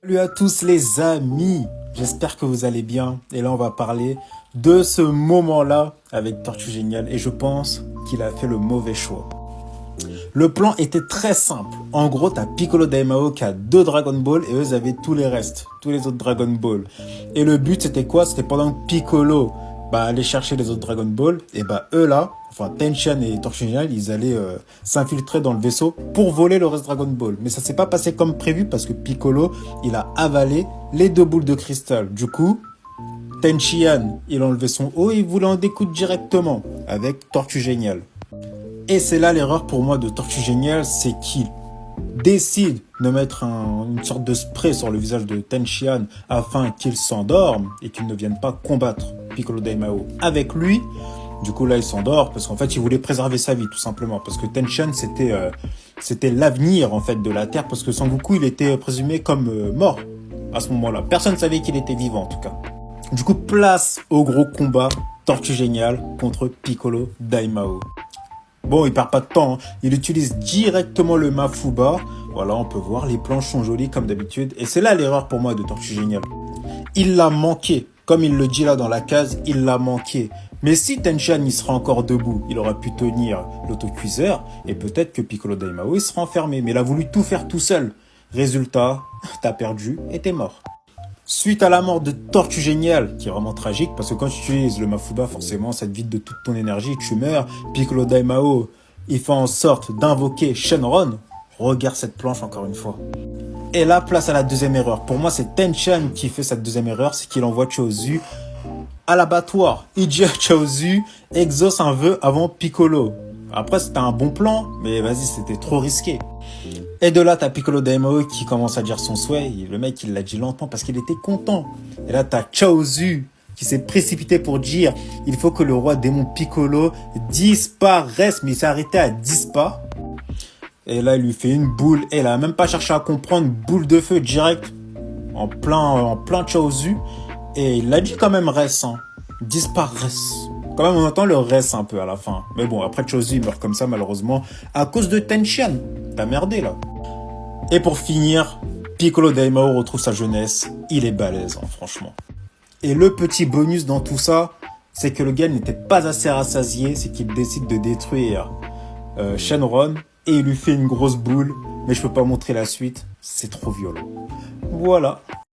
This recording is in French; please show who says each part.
Speaker 1: Salut à tous les amis, j'espère que vous allez bien. Et là on va parler de ce moment-là avec Tortue Géniale et je pense qu'il a fait le mauvais choix. Le plan était très simple. En gros, t'as Piccolo Daimao qui a 2 Dragon Ball et eux ils avaient tous les restes, tous les autres Dragon Ball. Et le but c'était quoi? C'était pendant que Piccolo allait chercher les autres Dragon Ball, et eux là, enfin Tenchan et Tortue Géniale, ils allaient s'infiltrer dans le vaisseau pour voler le reste Dragon Ball. Mais ça s'est pas passé comme prévu parce que Piccolo, il a avalé les 2 boules de cristal. Du coup, Tenchian, il a enlevé son haut et il voulait en découdre directement avec Tortue Géniale. Et c'est là l'erreur pour moi de Tortue Géniale, c'est qu'il décide de mettre une sorte de spray sur le visage de Tenchian afin qu'il s'endorme et qu'il ne vienne pas combattre Piccolo Daimao avec lui. Du coup là il s'endort parce qu'en fait il voulait préserver sa vie tout simplement parce que Tenchian c'était l'avenir en fait de la Terre parce que Sangoku il était présumé comme mort à ce moment-là. Personne ne savait qu'il était vivant en tout cas. Du coup place au gros combat Tortue Géniale contre Piccolo Daimao. Bon, il perd pas de temps, hein. Il utilise directement le Mafuba. Voilà, on peut voir, les planches sont jolies comme d'habitude. Et c'est là l'erreur pour moi de Tortue Géniale. Il l'a manqué. Comme il le dit là dans la case, il l'a manqué. Mais si Tenchan il sera encore debout, il aurait pu tenir l'autocuiseur et peut-être que Piccolo Daimao il sera enfermé. Mais il a voulu tout faire tout seul. Résultat, t'as perdu et t'es mort. Suite à la mort de Tortue Géniale, qui est vraiment tragique, parce que quand tu utilises le Mafuba, forcément, ça te vide de toute ton énergie, tu meurs. Piccolo Daimao, il fait en sorte d'invoquer Shenron. Regarde cette planche encore une fois. Et là, place à la deuxième erreur. Pour moi, c'est Tenchan qui fait cette deuxième erreur, c'est qu'il envoie Chaozu à l'abattoir. Il dit à Chaozu, exauce un vœu avant Piccolo. Après, c'était un bon plan, mais vas-y, c'était trop risqué. Et de là, t'as Piccolo Daimao qui commence à dire son souhait. Le mec, il l'a dit lentement parce qu'il était content. Et là, t'as Chaozu qui s'est précipité pour dire il faut que le roi démon Piccolo disparaisse. Mais il s'est arrêté à 10 pas. Et là, il lui fait une boule. Et il a même pas cherché à comprendre. Boule de feu direct en plein Chaozu. Et il a dit quand même reste. Hein. Disparaisse. Quand même, on entend le reste un peu à la fin. Mais bon, après Chaozu, il meurt comme ça, malheureusement. À cause de Tenchan. T'as merdé, là. Et pour finir, Piccolo Daimao retrouve sa jeunesse. Il est balèze, hein, franchement. Et le petit bonus dans tout ça, c'est que le gars n'était pas assez rassasié. C'est qu'il décide de détruire Shenron. Et il lui fait une grosse boule. Mais je peux pas montrer la suite. C'est trop violent. Voilà.